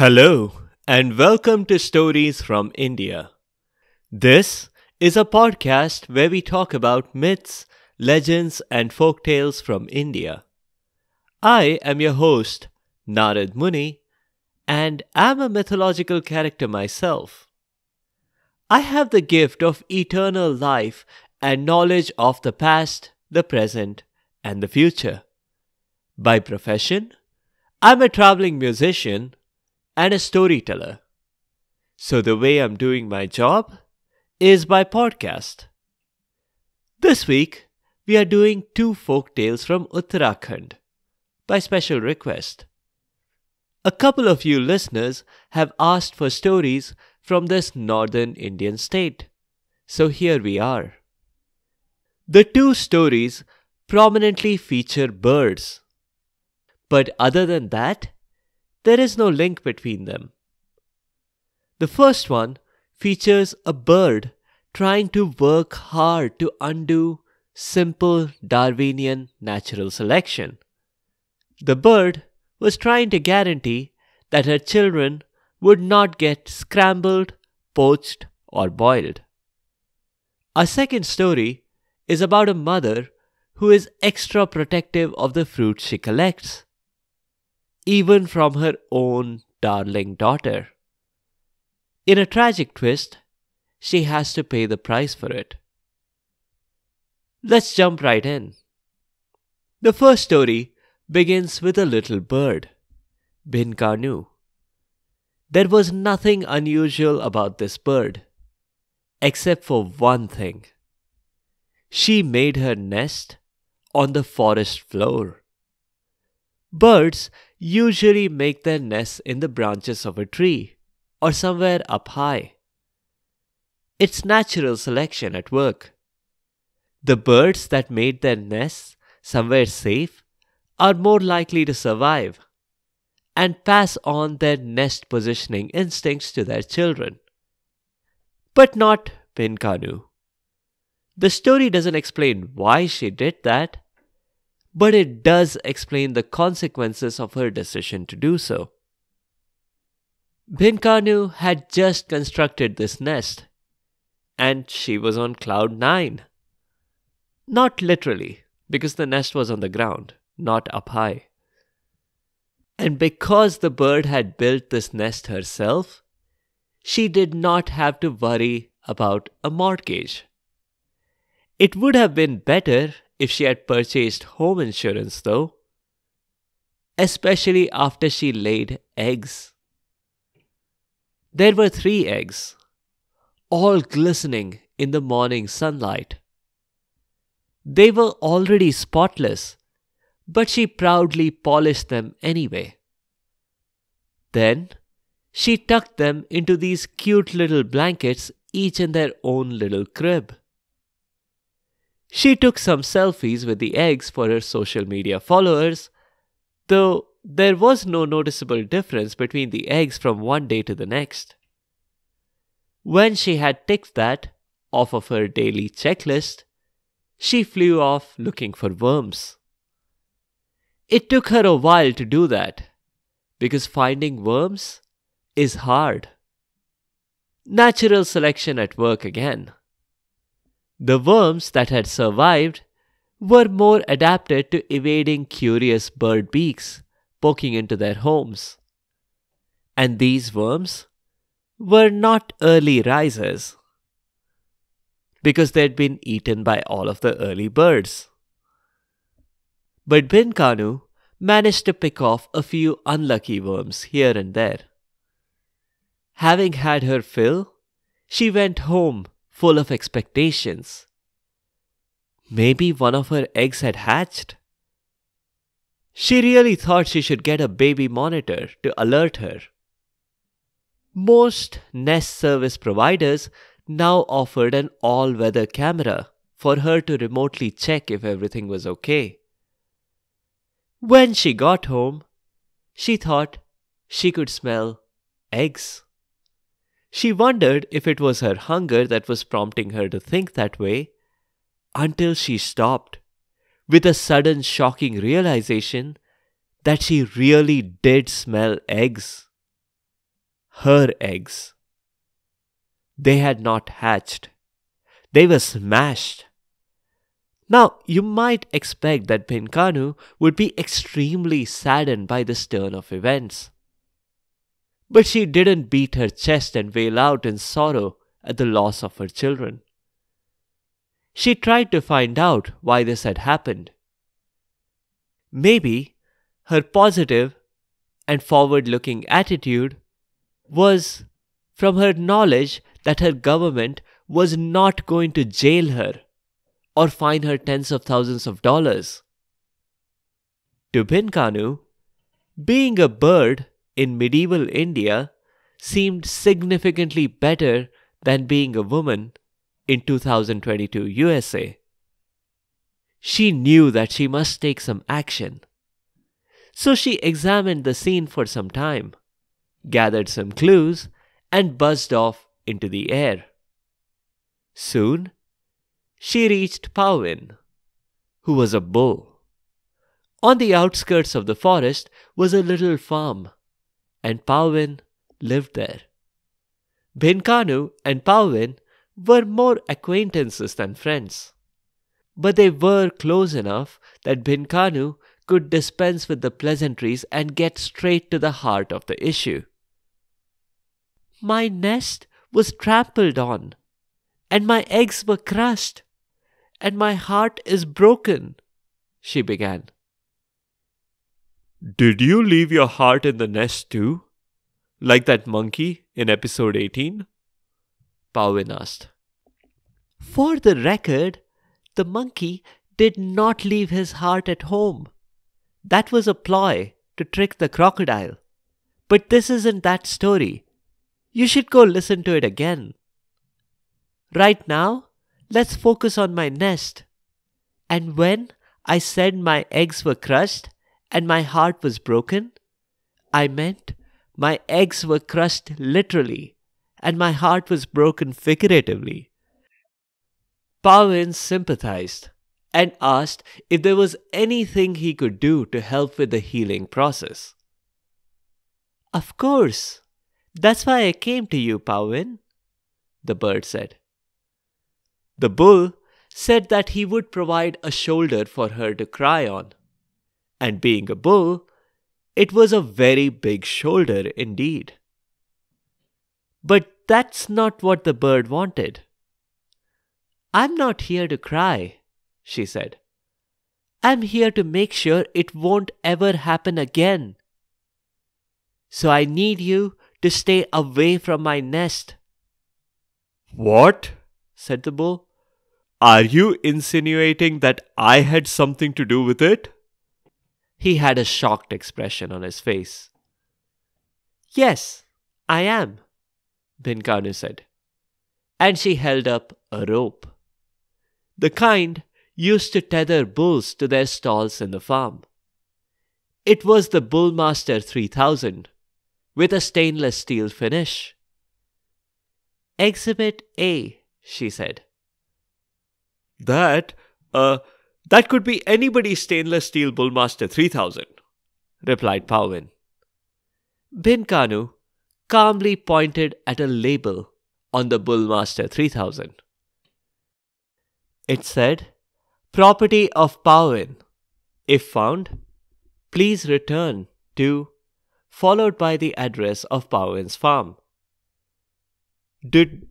Hello, and welcome to Stories from India. This is a podcast where we talk about myths, legends, and folk tales from India. I am your host, Narad Muni, and I'm a mythological character myself. I have the gift of eternal life and knowledge of the past, the present, and the future. By profession, I'm a traveling musician and a storyteller. So the way I'm doing my job is by podcast. This week, we are doing two folk tales from Uttarakhand by special request. A couple of you listeners have asked for stories from this northern Indian state. So here we are. The two stories prominently feature birds. But other than that, there is no link between them. The first one features a bird trying to work hard to undo simple Darwinian natural selection. The bird was trying to guarantee that her children would not get scrambled, poached, or boiled. Our second story is about a mother who is extra protective of the fruit she collects, even from her own darling daughter. In a tragic twist, she has to pay the price for it. Let's jump right in. The first story begins with a little bird, Binkanu. There was nothing unusual about this bird, except for one thing. She made her nest on the forest floor. Birds usually make their nests in the branches of a tree or somewhere up high. It's natural selection at work. The birds that made their nests somewhere safe are more likely to survive and pass on their nest positioning instincts to their children. But not Binkanu. The story doesn't explain why she did that, but it does explain the consequences of her decision to do so. Binkanu had just constructed this nest, and she was on cloud 9. Not literally, because the nest was on the ground, not up high. And because the bird had built this nest herself, she did not have to worry about a mortgage. It would have been better if she had purchased home insurance, though, especially after she laid eggs. There were 3 eggs, all glistening in the morning sunlight. They were already spotless, but she proudly polished them anyway. Then, she tucked them into these cute little blankets, each in their own little crib. She took some selfies with the eggs for her social media followers, though there was no noticeable difference between the eggs from one day to the next. When she had ticked that off of her daily checklist, she flew off looking for worms. It took her a while to do that, because finding worms is hard. Natural selection at work again. The worms that had survived were more adapted to evading curious bird beaks poking into their homes. And these worms were not early risers, because they'd been eaten by all of the early birds. But Binkanu managed to pick off a few unlucky worms here and there. Having had her fill, she went home full of expectations. Maybe one of her eggs had hatched. She really thought she should get a baby monitor to alert her. Most nest service providers now offered an all-weather camera for her to remotely check if everything was okay. When she got home, she thought she could smell eggs. She wondered if it was her hunger that was prompting her to think that way, until she stopped, with a sudden shocking realization that she really did smell eggs. her eggs. They had not hatched. They were smashed. Now, you might expect that Bhinkanu would be extremely saddened by this turn of events. But she didn't beat her chest and wail out in sorrow at the loss of her children. She tried to find out why this had happened. Maybe her positive and forward-looking attitude was from her knowledge that her government was not going to jail her or fine her tens of thousands of dollars. To Bhinkanu, being a bird in medieval India seemed significantly better than being a woman in 2022 USA. She knew that she must take some action. So she examined the scene for some time, gathered some clues, and buzzed off into the air. Soon, she reached Pawin, who was a bull. On the outskirts of the forest was a little farm, and Pawin lived there. Bhinkanu and Pawin were more acquaintances than friends, but they were close enough that Bhinkanu could dispense with the pleasantries and get straight to the heart of the issue. My nest was trampled on, and my eggs were crushed, and my heart is broken, she began. Did you leave your heart in the nest too? Like that monkey in episode 18? Pawin asked. For the record, the monkey did not leave his heart at home. That was a ploy to trick the crocodile. But this isn't that story. You should go listen to it again. Right now, let's focus on my nest. And when I said my eggs were crushed and my heart was broken, I meant my eggs were crushed literally and my heart was broken figuratively. Pawin sympathized and asked if there was anything he could do to help with the healing process. Of course. That's why I came to you, Pawin, the bird said. The bull said that he would provide a shoulder for her to cry on. And being a bull, it was a very big shoulder indeed. But that's not what the bird wanted. I'm not here to cry, she said. I'm here to make sure it won't ever happen again. So I need you to stay away from my nest. What? Said the bull. Are you insinuating that I had something to do with it? He had a shocked expression on his face. Yes, I am, Bhinkanu said. And she held up a rope. The kind used to tether bulls to their stalls in the farm. It was the Bullmaster 3000, with a stainless steel finish. Exhibit A, she said. That could be anybody's stainless steel Bullmaster 3000, replied Pawin. Bhinkanu calmly pointed at a label on the Bullmaster 3000. It said, Property of Pawin. If found, please return to, followed by the address of Pawin's farm. Did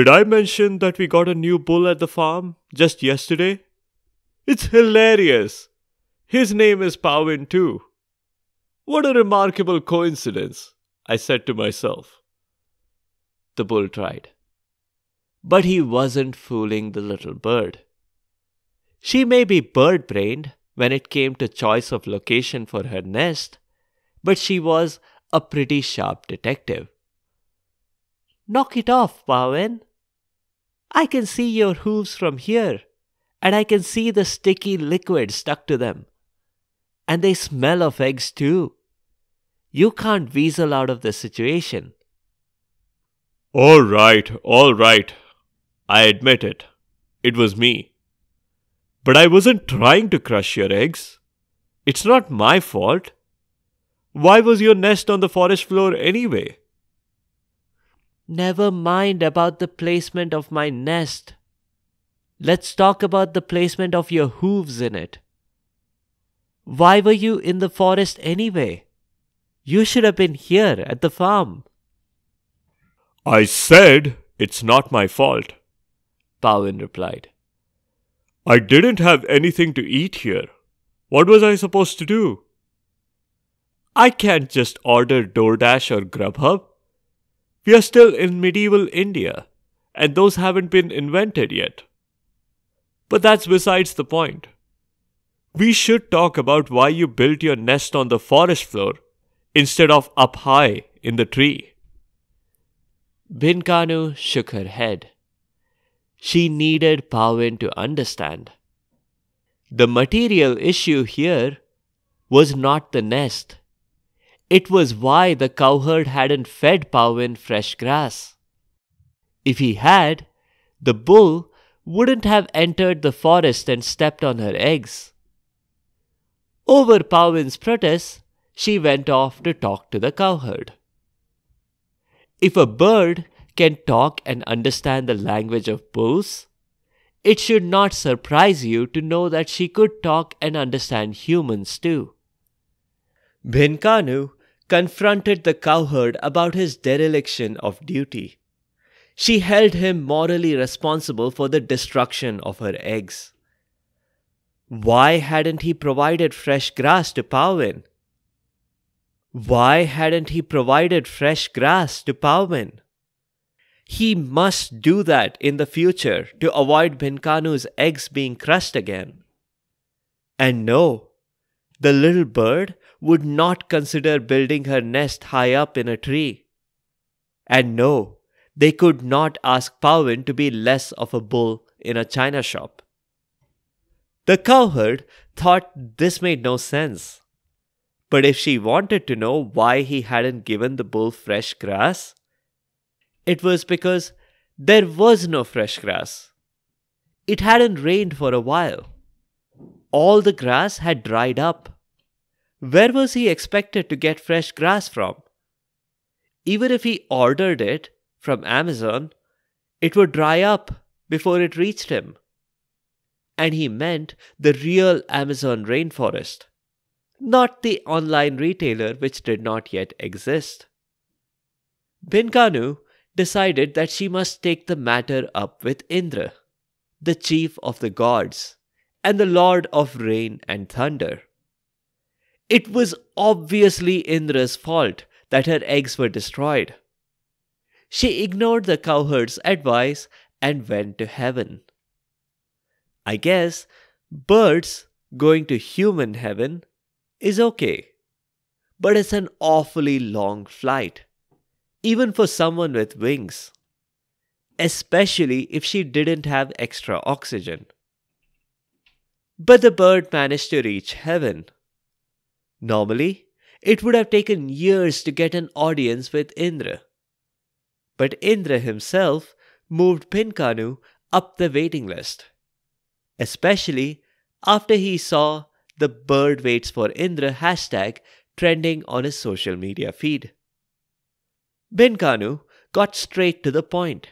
I mention that we got a new bull at the farm just yesterday? It's hilarious. His name is Pawin too. What a remarkable coincidence, I said to myself. The bull tried. But he wasn't fooling the little bird. She may be bird-brained when it came to choice of location for her nest, but she was a pretty sharp detective. Knock it off, Pawin. I can see your hooves from here, and I can see the sticky liquid stuck to them. And they smell of eggs too. You can't weasel out of the situation. All right. I admit it. It was me. But I wasn't trying to crush your eggs. It's not my fault. Why was your nest on the forest floor anyway? Never mind about the placement of my nest. Let's talk about the placement of your hooves in it. Why were you in the forest anyway? You should have been here at the farm. I said it's not my fault, Pawin replied. I didn't have anything to eat here. What was I supposed to do? I can't just order DoorDash or Grubhub. We are still in medieval India, and those haven't been invented yet. But that's besides the point. We should talk about why you built your nest on the forest floor instead of up high in the tree. Bhinkanu shook her head. She needed Pawin to understand. The material issue here was not the nest. It was why the cowherd hadn't fed Pawin fresh grass. If he had, the bull wouldn't have entered the forest and stepped on her eggs. Over Pawin's protest, she went off to talk to the cowherd. If a bird can talk and understand the language of bulls, it should not surprise you to know that she could talk and understand humans too. Bhinkanu confronted the cowherd about his dereliction of duty. She held him morally responsible for the destruction of her eggs. Why hadn't he provided fresh grass to Pawin? Why hadn't he provided fresh grass to Pawin? He must do that in the future to avoid Bhinkanu's eggs being crushed again. And no, the little bird would not consider building her nest high up in a tree. And no, they could not ask Pawin to be less of a bull in a china shop. The cowherd thought this made no sense. But if she wanted to know why he hadn't given the bull fresh grass, it was because there was no fresh grass. It hadn't rained for a while. All the grass had dried up. Where was he expected to get fresh grass from? Even if he ordered it from Amazon, it would dry up before it reached him. And he meant the real Amazon rainforest, not the online retailer which did not yet exist. Bhinkanu decided that she must take the matter up with Indra, the chief of the gods and the lord of rain and thunder. It was obviously Indra's fault that her eggs were destroyed. She ignored the cowherd's advice and went to heaven. I guess birds going to human heaven is okay, but it's an awfully long flight, even for someone with wings, especially if she didn't have extra oxygen. But the bird managed to reach heaven. Normally, it would have taken years to get an audience with Indra. But Indra himself moved Bhinkanu up the waiting list, especially after he saw the bird waits for Indra hashtag trending on his social media feed. Bhinkanu got straight to the point.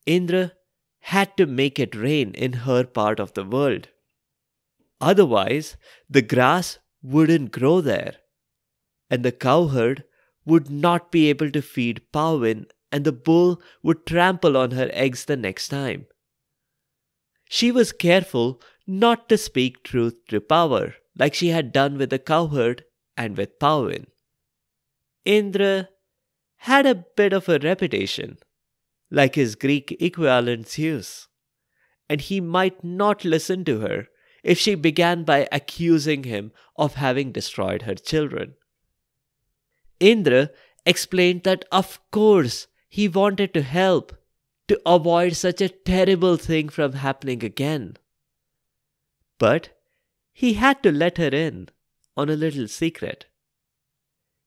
Indra had to make it rain in her part of the world. Otherwise, the grass wouldn't grow there, and the cowherd would not be able to feed Pawin, and the bull would trample on her eggs the next time. She was careful not to speak truth to power, like she had done with the cowherd and with Pawin. Indra had a bit of a reputation, like his Greek equivalent Zeus, and he might not listen to her if she began by accusing him of having destroyed her children. Indra explained that of course he wanted to help, to avoid such a terrible thing from happening again. But he had to let her in on a little secret.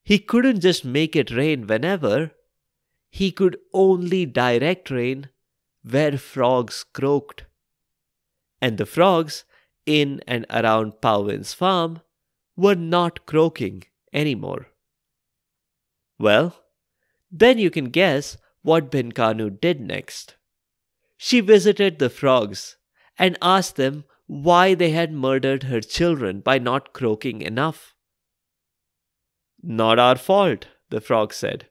He couldn't just make it rain whenever. He could only direct rain where frogs croaked. And the frogs in and around Pawin's farm were not croaking anymore. Well, then you can guess what Bhinkanu did next. She visited the frogs and asked them why they had murdered her children by not croaking enough. "Not our fault," the frog said.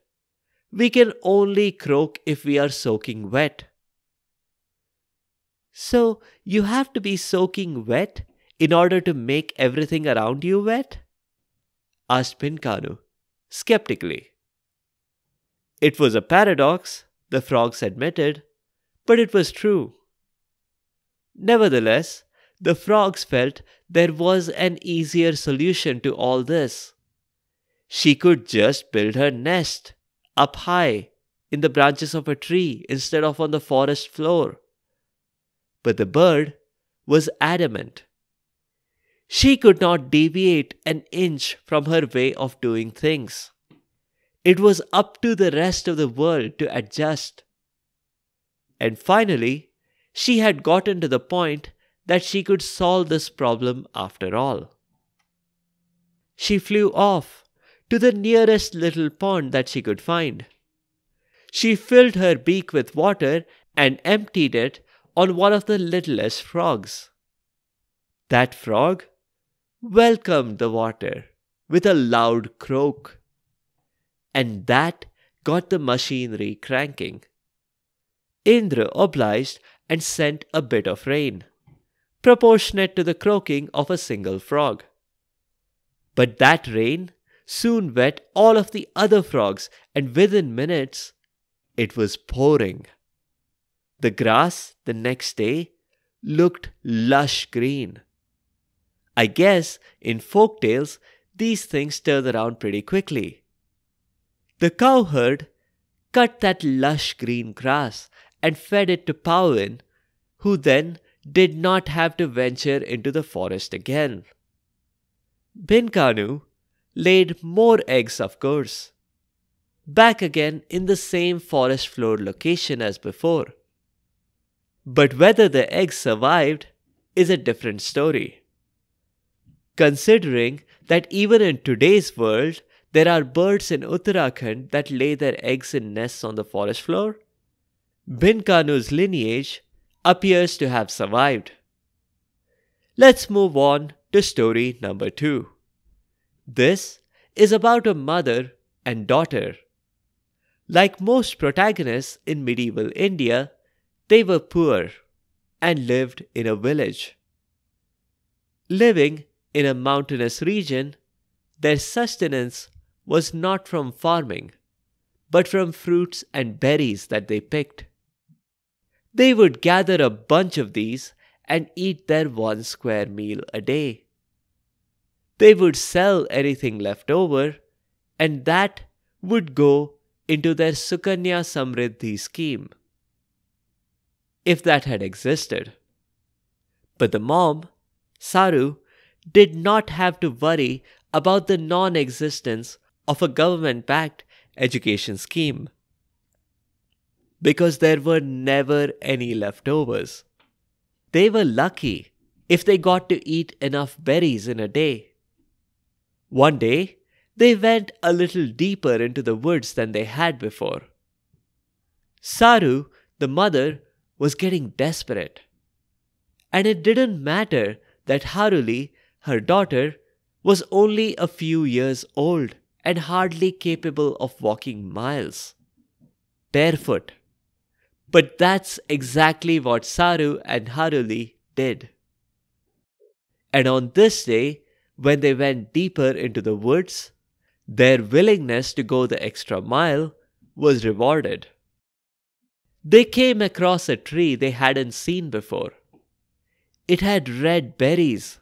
"We can only croak if we are soaking wet." "So you have to be soaking wet in order to make everything around you wet?" asked Bhinkanu, skeptically. It was a paradox, the frogs admitted, but it was true. Nevertheless, the frogs felt there was an easier solution to all this. She could just build her nest up high in the branches of a tree instead of on the forest floor. But the bird was adamant. She could not deviate an inch from her way of doing things. It was up to the rest of the world to adjust. And finally, she had gotten to the point that she could solve this problem after all. She flew off to the nearest little pond that she could find. She filled her beak with water and emptied it on one of the littlest frogs. That frog welcomed the water with a loud croak, and that got the machinery cranking. Indra obliged and sent a bit of rain, proportionate to the croaking of a single frog. But that rain soon wet all of the other frogs, and within minutes it was pouring. The grass the next day looked lush green. I guess in folk tales these things turn around pretty quickly. The cowherd cut that lush green grass and fed it to Powin, who then did not have to venture into the forest again. Bhinkanu laid more eggs, of course, back again in the same forest floor location as before. But whether the eggs survived is a different story. Considering that even in today's world, there are birds in Uttarakhand that lay their eggs in nests on the forest floor, Bhinkanu's lineage appears to have survived. Let's move on to story number 2. This is about a mother and daughter. Like most protagonists in medieval India, they were poor and lived in a village. Living in a mountainous region, their sustenance was not from farming, but from fruits and berries that they picked. They would gather a bunch of these and eat their 1 square meal a day. They would sell anything left over, and that would go into their Sukanya Samriddhi scheme, if that had existed. But the mom, Saru, did not have to worry about the non-existence of a government-backed education scheme, because there were never any leftovers. They were lucky if they got to eat enough berries in a day. One day, they went a little deeper into the woods than they had before. Saru, the mother, was getting desperate. And it didn't matter that Haruli, her daughter, was only a few years old and hardly capable of walking miles, barefoot. But that's exactly what Saru and Haruli did. And on this day, when they went deeper into the woods, their willingness to go the extra mile was rewarded. They came across a tree they hadn't seen before. It had red berries.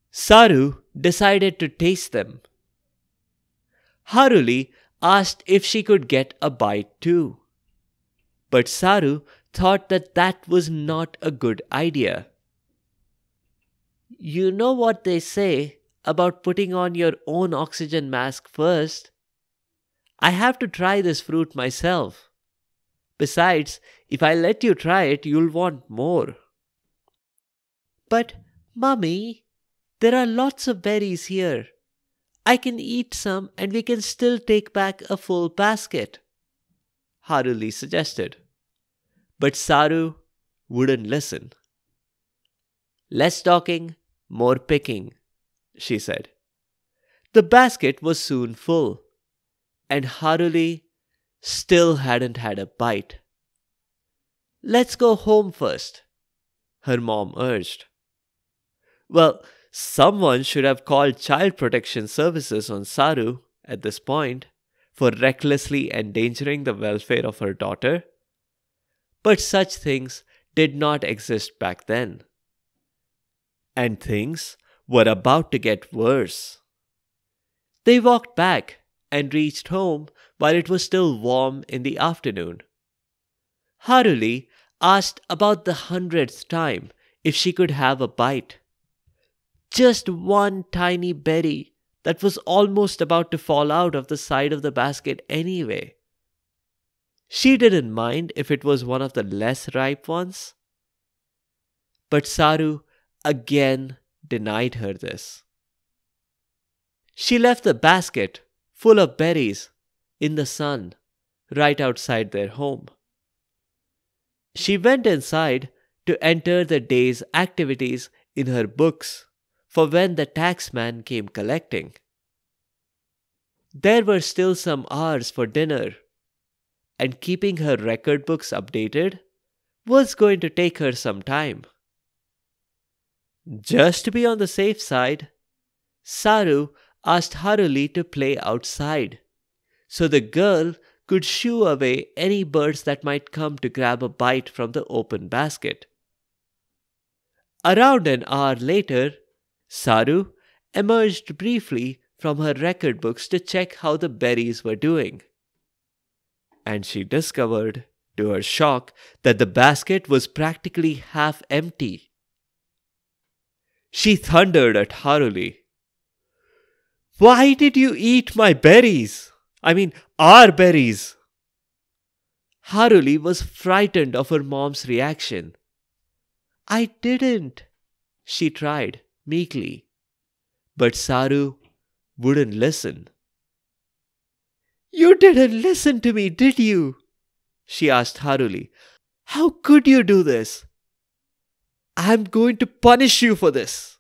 Saru decided to taste them. Haruli asked if she could get a bite too. But Saru thought that was not a good idea. You know what they say about putting on your own oxygen mask first? I have to try this fruit myself. Besides, if I let you try it, you'll want more. But, Mummy, there are lots of berries here. I can eat some and we can still take back a full basket, Haruli suggested. But Saru wouldn't listen. Less talking, more picking, she said. The basket was soon full, and Haruli still hadn't had a bite. Let's go home first, her mom urged. Well, someone should have called Child Protection Services on Saru at this point for recklessly endangering the welfare of her daughter. But such things did not exist back then. And things were about to get worse. They walked back and reached home while it was still warm in the afternoon. Haruli asked about the 100th time if she could have a bite. Just one tiny berry that was almost about to fall out of the side of the basket anyway. She didn't mind if it was one of the less ripe ones. But Saru again denied her this. She left the basket full of berries in the sun right outside their home. She went inside to enter the day's activities in her books for when the taxman came collecting. There were still some hours for dinner, and keeping her record books updated was going to take her some time. Just to be on the safe side, Saru asked Haruli to play outside, so the girl could shoo away any birds that might come to grab a bite from the open basket. Around an hour later, Saru emerged briefly from her record books to check how the berries were doing. And she discovered, to her shock, that the basket was practically half empty. She thundered at Haruli. "Why did you eat my berries? I mean, our berries!" Haruli was frightened of her mom's reaction. "I didn't," she tried meekly. But Saru wouldn't listen. "You didn't listen to me, did you?" she asked Haruli. "How could you do this? I'm going to punish you for this."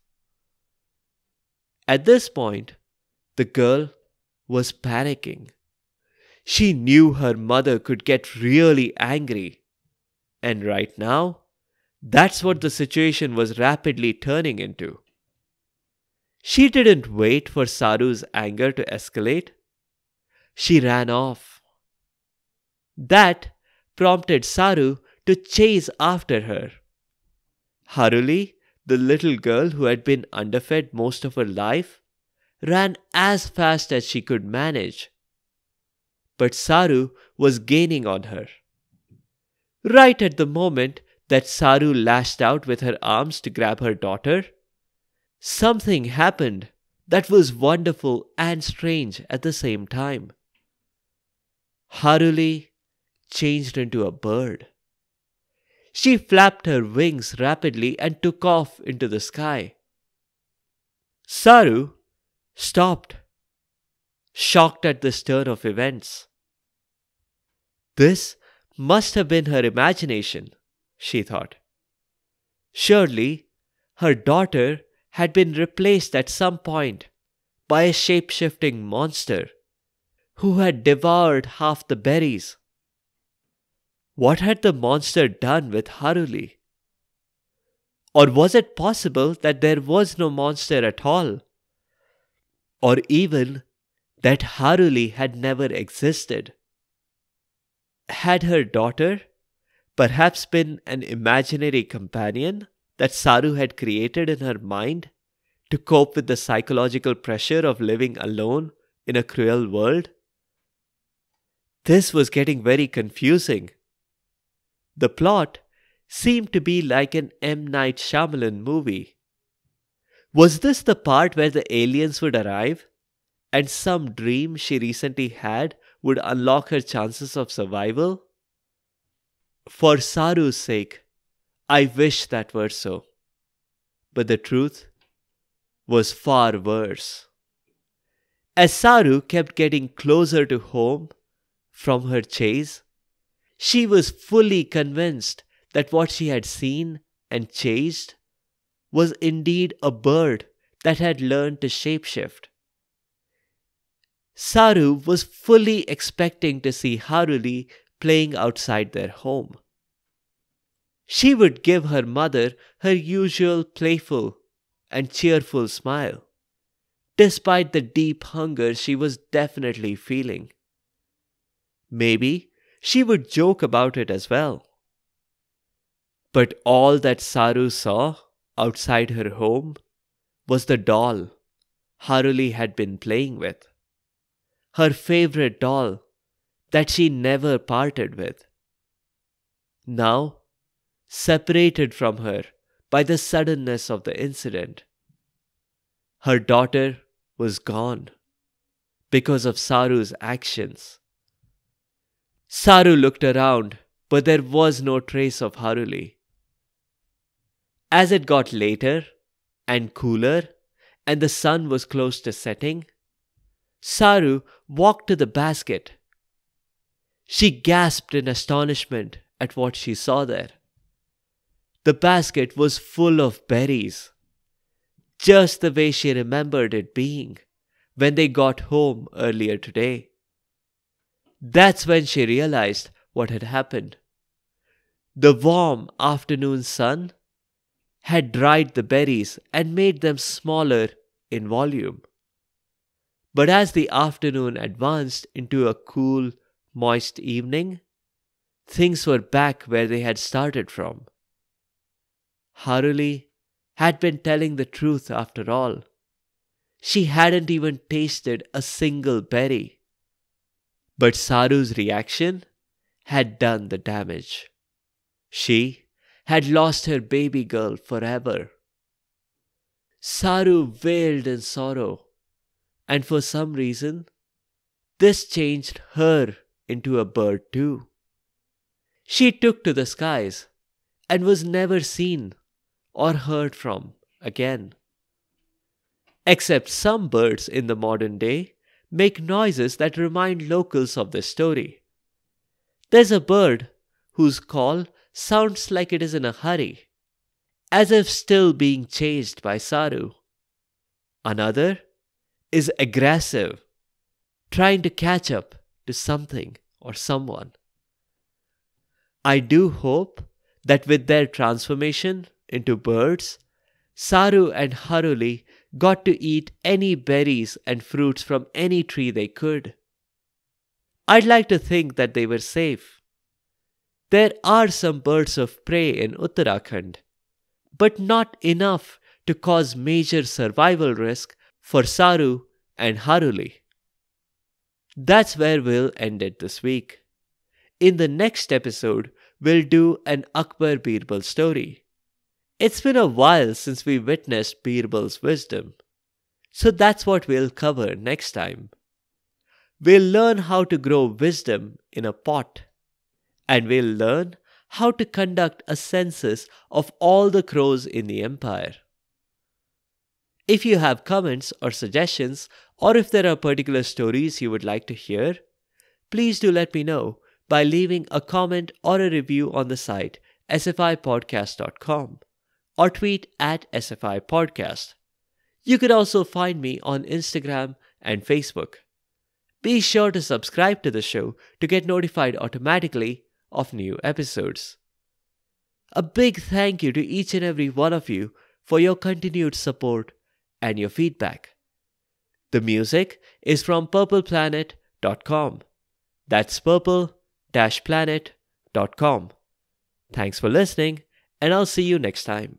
At this point, the girl was panicking. She knew her mother could get really angry. And right now, that's what the situation was rapidly turning into. She didn't wait for Saru's anger to escalate. She ran off. That prompted Saru to chase after her. Haruli, the little girl who had been underfed most of her life, ran as fast as she could manage. But Saru was gaining on her. Right at the moment that Saru lashed out with her arms to grab her daughter, something happened that was wonderful and strange at the same time. Haruli changed into a bird. She flapped her wings rapidly and took off into the sky. Saru stopped, shocked at this turn of events. This must have been her imagination, she thought. Surely her daughter had been replaced at some point by a shape-shifting monster who had devoured half the berries. What had the monster done with Haruli? Or was it possible that there was no monster at all? Or even that Haruli had never existed? Had her daughter perhaps been an imaginary companion that Saru had created in her mind to cope with the psychological pressure of living alone in a cruel world? This was getting very confusing. The plot seemed to be like an M. Night Shyamalan movie. Was this the part where the aliens would arrive, and some dream she recently had would unlock her chances of survival? For Saru's sake, I wish that were so. But the truth was far worse. As Saru kept getting closer to home from her chase, she was fully convinced that what she had seen and chased was indeed a bird that had learned to shapeshift. Saru was fully expecting to see Haruli playing outside their home. She would give her mother her usual playful and cheerful smile, despite the deep hunger she was definitely feeling. Maybe she would joke about it as well. But all that Saru saw outside her home was the doll Haruli had been playing with. Her favorite doll that she never parted with. Now, separated from her by the suddenness of the incident. Her daughter was gone because of Saru's actions. Saru looked around, but there was no trace of Haruli. As it got later and cooler and the sun was close to setting, Saru walked to the basket. She gasped in astonishment at what she saw there. The basket was full of berries, just the way she remembered it being when they got home earlier today. That's when she realized what had happened. The warm afternoon sun had dried the berries and made them smaller in volume. But as the afternoon advanced into a cool, moist evening, things were back where they had started from. Haruli had been telling the truth after all. She hadn't even tasted a single berry. But Saru's reaction had done the damage. She had lost her baby girl forever. Saru wailed in sorrow, and for some reason, this changed her into a bird too. She took to the skies and was never seen or heard from again. Except some birds in the modern day make noises that remind locals of the story. There's a bird whose call sounds like it is in a hurry, as if still being chased by Saru. Another is aggressive, trying to catch up to something or someone. I do hope that with their transformation into birds, Saru and Haruli got to eat any berries and fruits from any tree they could. I'd like to think that they were safe. There are some birds of prey in Uttarakhand, but not enough to cause major survival risk for Saru and Haruli. That's where we'll end it this week. In the next episode, we'll do an Akbar Birbal story. It's been a while since we witnessed Birbal's wisdom, so that's what we'll cover next time. We'll learn how to grow wisdom in a pot, and we'll learn how to conduct a census of all the crows in the empire. If you have comments or suggestions, or if there are particular stories you would like to hear, please do let me know by leaving a comment or a review on the site sfipodcast.com or tweet at sfipodcast. You could also find me on Instagram and Facebook. Be sure to subscribe to the show to get notified automatically of new episodes. A big thank you to each and every one of you for your continued support and your feedback. The music is from purpleplanet.com. That's purple-planet.com. Thanks for listening, and I'll see you next time.